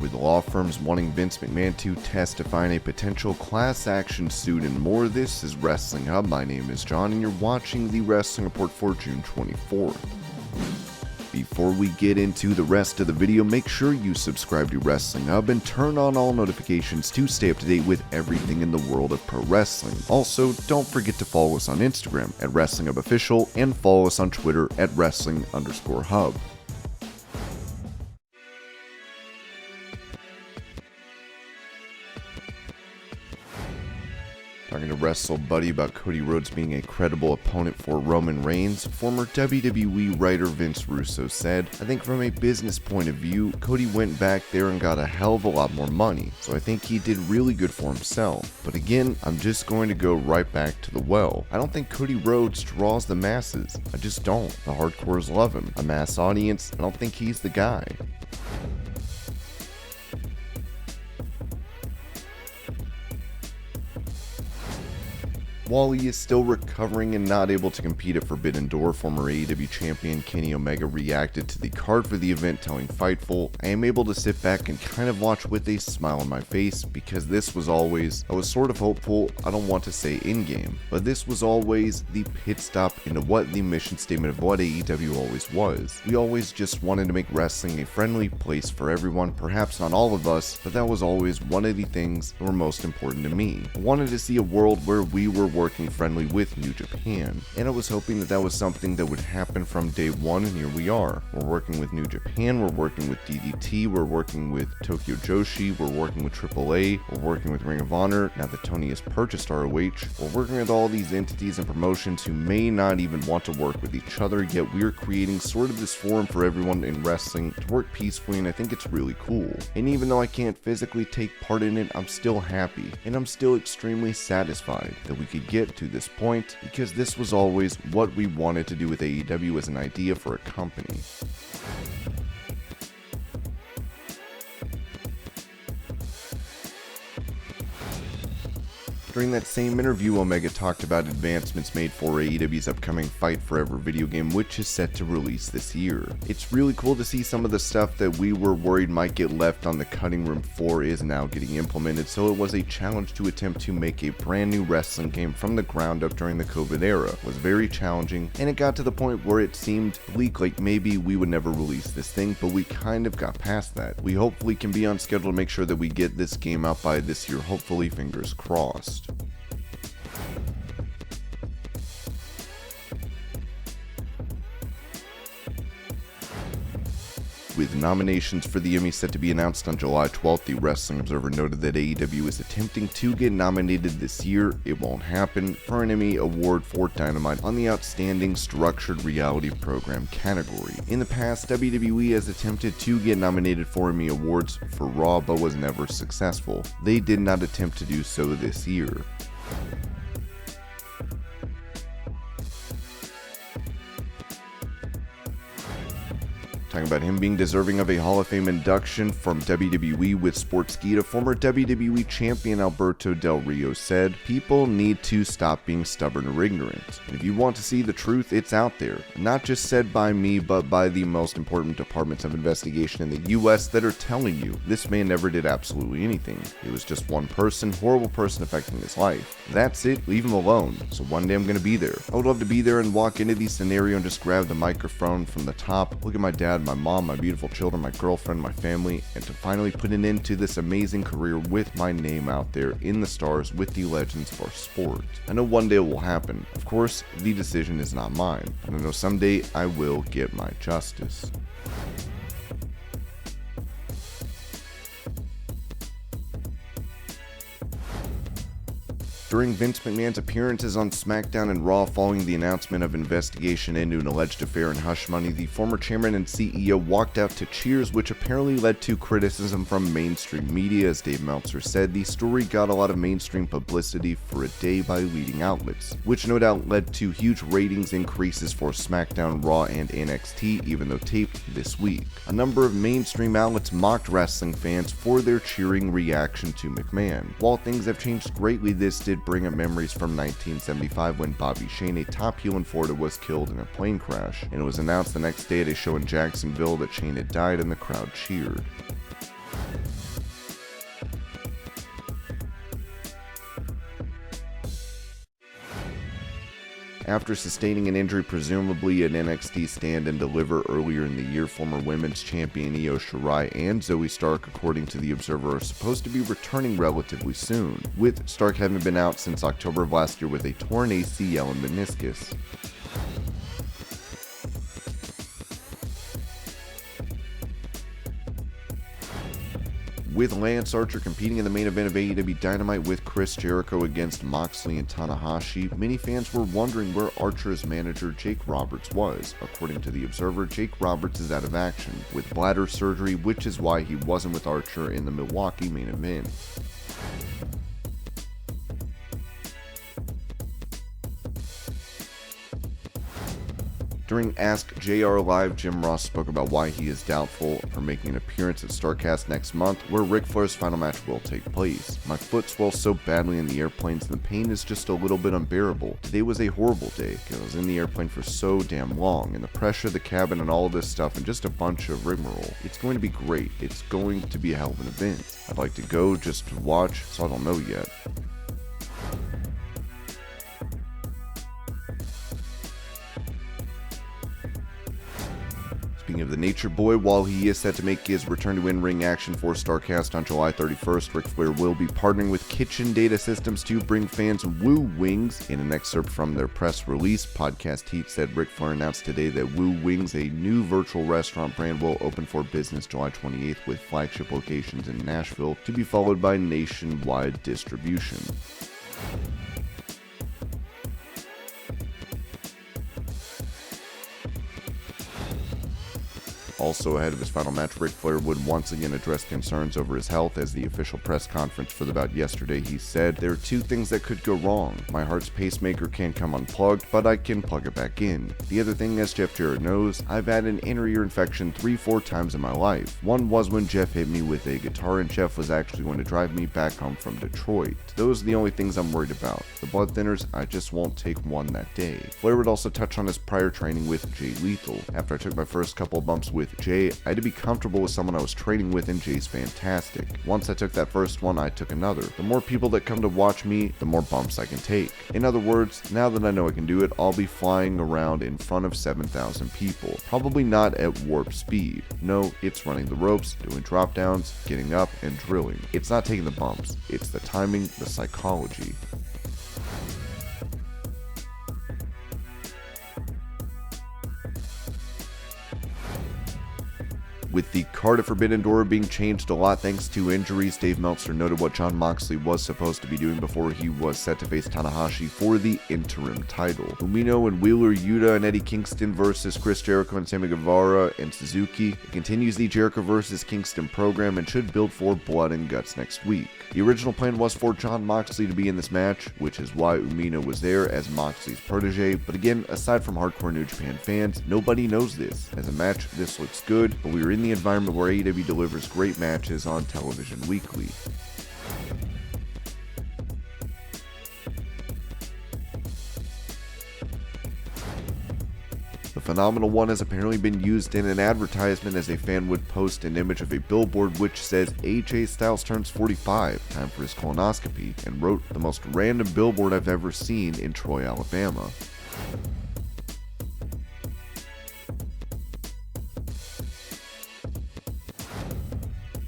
with law firms wanting Vince McMahon to testify in a potential class action suit and more. This is Wrestling Hub. My name is John, and you're watching the Wrestling Report for June 24th. Before we get into the rest of the video, make sure you subscribe to Wrestling Hub and turn on all notifications to stay up to date with everything in the world of pro wrestling. Also, don't forget to follow us on Instagram at Wrestling Hub Official and follow us on Twitter at Wrestling_Hub. Talking to Wrestle Buddy about Cody Rhodes being a credible opponent for Roman Reigns, former WWE writer Vince Russo said, "I think from a business point of view, Cody went back there and got a hell of a lot more money, so I think he did really good for himself. But again, I'm just going to go right back to the well. I don't think Cody Rhodes draws the masses. I just don't. The hardcores love him. A mass audience, I don't think he's the guy." While he is still recovering and not able to compete at Forbidden Door, former AEW champion Kenny Omega reacted to the card for the event, telling Fightful, "I am able to sit back and kind of watch with a smile on my face because this was always, I was sort of hopeful, I don't want to say in-game, but this was always the pit stop into what the mission statement of what AEW always was. We always just wanted to make wrestling a friendly place for everyone, perhaps not all of us, but that was always one of the things that were most important to me. I wanted to see a world where we were working friendly with New Japan, and I was hoping that that was something that would happen from day one, and here we are. We're working with New Japan, we're working with DDT, we're working with Tokyo Joshi, we're working with AAA, we're working with Ring of Honor, now that Tony has purchased ROH, we're working with all these entities and promotions who may not even want to work with each other, yet we're creating sort of this forum for everyone in wrestling to work peacefully, and I think it's really cool. And even though I can't physically take part in it, I'm still happy, and I'm still extremely satisfied that we could get to this point, because this was always what we wanted to do with AEW as an idea for a company." During that same interview, Omega talked about advancements made for AEW's upcoming Fight Forever video game, which is set to release this year. "It's really cool to see some of the stuff that we were worried might get left on the cutting room floor is now getting implemented, so it was a challenge to attempt to make a brand new wrestling game from the ground up during the COVID era. It was very challenging, and it got to the point where it seemed bleak, like maybe we would never release this thing, but we kind of got past that. We hopefully can be on schedule to make sure that we get this game out by this year, hopefully, fingers crossed." With nominations for the Emmy set to be announced on July 12th, the Wrestling Observer noted that AEW is attempting to get nominated this year. It won't happen for an Emmy award for Dynamite on the Outstanding Structured Reality Program category. In the past, WWE has attempted to get nominated for Emmy awards for Raw, but was never successful. They did not attempt to do so this year. Talking about him being deserving of a Hall of Fame induction from WWE with Sportskeeda, former WWE champion Alberto Del Rio said, "People need to stop being stubborn or ignorant. And if you want to see the truth, it's out there. Not just said by me, but by the most important departments of investigation in the US that are telling you this man never did absolutely anything. It was just one person, horrible person affecting his life. That's it, leave him alone. So one day I'm gonna be there. I would love to be there and walk into the scenario and just grab the microphone from the top, look at my dad, my mom, my beautiful children, my girlfriend, my family, and to finally put an end to this amazing career with my name out there in the stars with the legends of our sport. I know one day it will happen. Of course, the decision is not mine, but I know someday I will get my justice." During Vince McMahon's appearances on SmackDown and Raw following the announcement of investigation into an alleged affair in Hush Money, the former chairman and CEO walked out to cheers, which apparently led to criticism from mainstream media. As Dave Meltzer said, the story got a lot of mainstream publicity for a day by leading outlets, which no doubt led to huge ratings increases for SmackDown, Raw, and NXT, even though taped this week. A number of mainstream outlets mocked wrestling fans for their cheering reaction to McMahon. While things have changed greatly, this did bring up memories from 1975 when Bobby Shane, a top heel in Florida, was killed in a plane crash, and it was announced the next day at a show in Jacksonville that Shane had died and the crowd cheered. After sustaining an injury presumably an NXT stand and deliver earlier in the year, former women's champion Io Shirai and Zoe Stark, according to The Observer, are supposed to be returning relatively soon, with Stark having been out since October of last year with a torn ACL and meniscus. With Lance Archer competing in the main event of AEW Dynamite with Chris Jericho against Moxley and Tanahashi, many fans were wondering where Archer's manager Jake Roberts was. According to The Observer, Jake Roberts is out of action with bladder surgery, which is why he wasn't with Archer in the Milwaukee main event. During Ask JR Live, Jim Ross spoke about why he is doubtful for making an appearance at Starrcast next month, where Ric Flair's final match will take place. My foot swells so badly in the airplanes, and the pain is just a little bit unbearable. Today was a horrible day, because I was in the airplane for so damn long, and the pressure of the cabin and all of this stuff, and just a bunch of rigmarole. It's going to be great. It's going to be a hell of an event. I'd like to go just to watch, so I don't know yet. Speaking of the Nature Boy, while he is set to make his return to in-ring action for Starrcast on July 31st, Ric Flair will be partnering with Kitchen Data Systems to bring fans Woo Wings. In an excerpt from their press release, Podcast Heat said Ric Flair announced today that Woo Wings, a new virtual restaurant brand, will open for business July 28th with flagship locations in Nashville, to be followed by nationwide distribution. Also ahead of his final match, Ric Flair would once again address concerns over his health. As the official press conference for the bout yesterday, he said, "There are two things that could go wrong. My heart's pacemaker can come unplugged, but I can plug it back in. The other thing, as Jeff Jarrett knows, I've had an inner ear infection 3-4 times in my life. One was when Jeff hit me with a guitar and Jeff was actually going to drive me back home from Detroit. Those are the only things I'm worried about. The blood thinners, I just won't take one that day." Flair would also touch on his prior training with Jay Lethal. "After I took my first couple of bumps with Jay, I had to be comfortable with someone I was training with, and Jay's fantastic. Once I took that first one, I took another. The more people that come to watch me, the more bumps I can take. In other words, now that I know I can do it, I'll be flying around in front of 7,000 people. Probably not at warp speed. No, it's running the ropes, doing drop downs, getting up, and drilling. It's not taking the bumps. It's the timing, the psychology." With the card at Forbidden Door being changed a lot thanks to injuries, Dave Meltzer noted what Jon Moxley was supposed to be doing before he was set to face Tanahashi for the interim title. Umino and Wheeler Yuta and Eddie Kingston versus Chris Jericho and Sammy Guevara and Suzuki. It continues the Jericho versus Kingston program and should build for Blood and Guts next week. The original plan was for Jon Moxley to be in this match, which is why Umino was there as Moxley's protege, but again, aside from hardcore New Japan fans, nobody knows this. As a match, this looks good, but we are in the environment where AEW delivers great matches on television weekly. The Phenomenal One has apparently been used in an advertisement, as a fan would post an image of a billboard which says AJ Styles turns 45, time for his colonoscopy, and wrote, "The most random billboard I've ever seen in Troy, Alabama."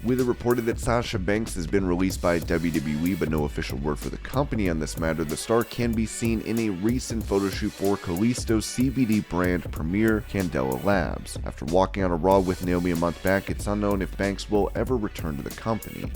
With it reported that Sasha Banks has been released by WWE, but no official word for the company on this matter, the star can be seen in a recent photo shoot for Kalisto's CBD brand Premier Candela Labs. After walking on a Raw with Naomi a month back, it's unknown if Banks will ever return to the company.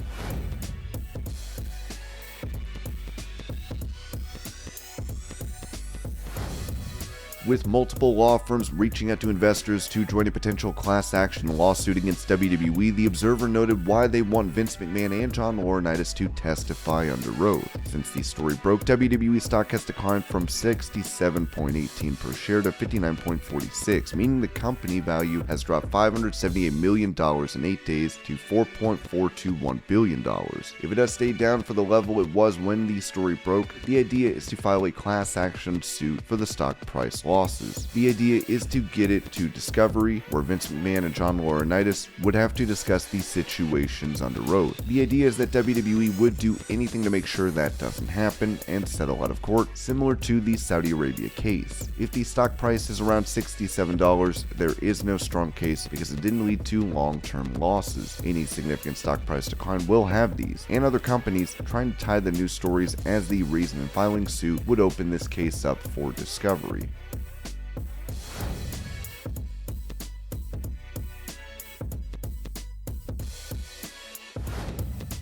With multiple law firms reaching out to investors to join a potential class action lawsuit against WWE, The Observer noted why they want Vince McMahon and John Laurinaitis to testify under oath. Since the story broke, WWE stock has declined from $67.18 per share to $59.46, meaning the company value has dropped $578 million in 8 days to $4.421 billion. If it does stay down for the level it was when the story broke, the idea is to file a class action suit for the stock price loss. losses. The idea is to get it to Discovery, where Vince McMahon and John Laurinaitis would have to discuss these situations under oath. The idea is that WWE would do anything to make sure that doesn't happen and settle out of court, similar to the Saudi Arabia case. If the stock price is around $67, there is no strong case because it didn't lead to long-term losses. Any significant stock price decline will have these, and other companies trying to tie the news stories as the reason in filing suit would open this case up for Discovery.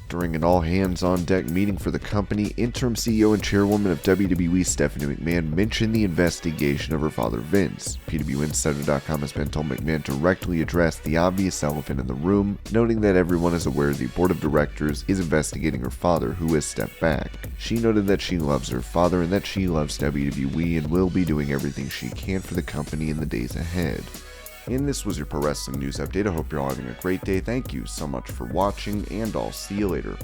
During an all-hands-on-deck meeting for the company, interim CEO and chairwoman of WWE Stephanie McMahon mentioned the investigation of her father Vince. PWInsider.com has been told McMahon directly addressed the obvious elephant in the room, noting that everyone is aware the board of directors is investigating her father, who has stepped back. She noted that she loves her father and that she loves WWE and will be doing everything she can for the company in the days ahead. And this was your Pro Wrestling News Update. I hope you're all having a great day. Thank you so much for watching, and I'll see you later.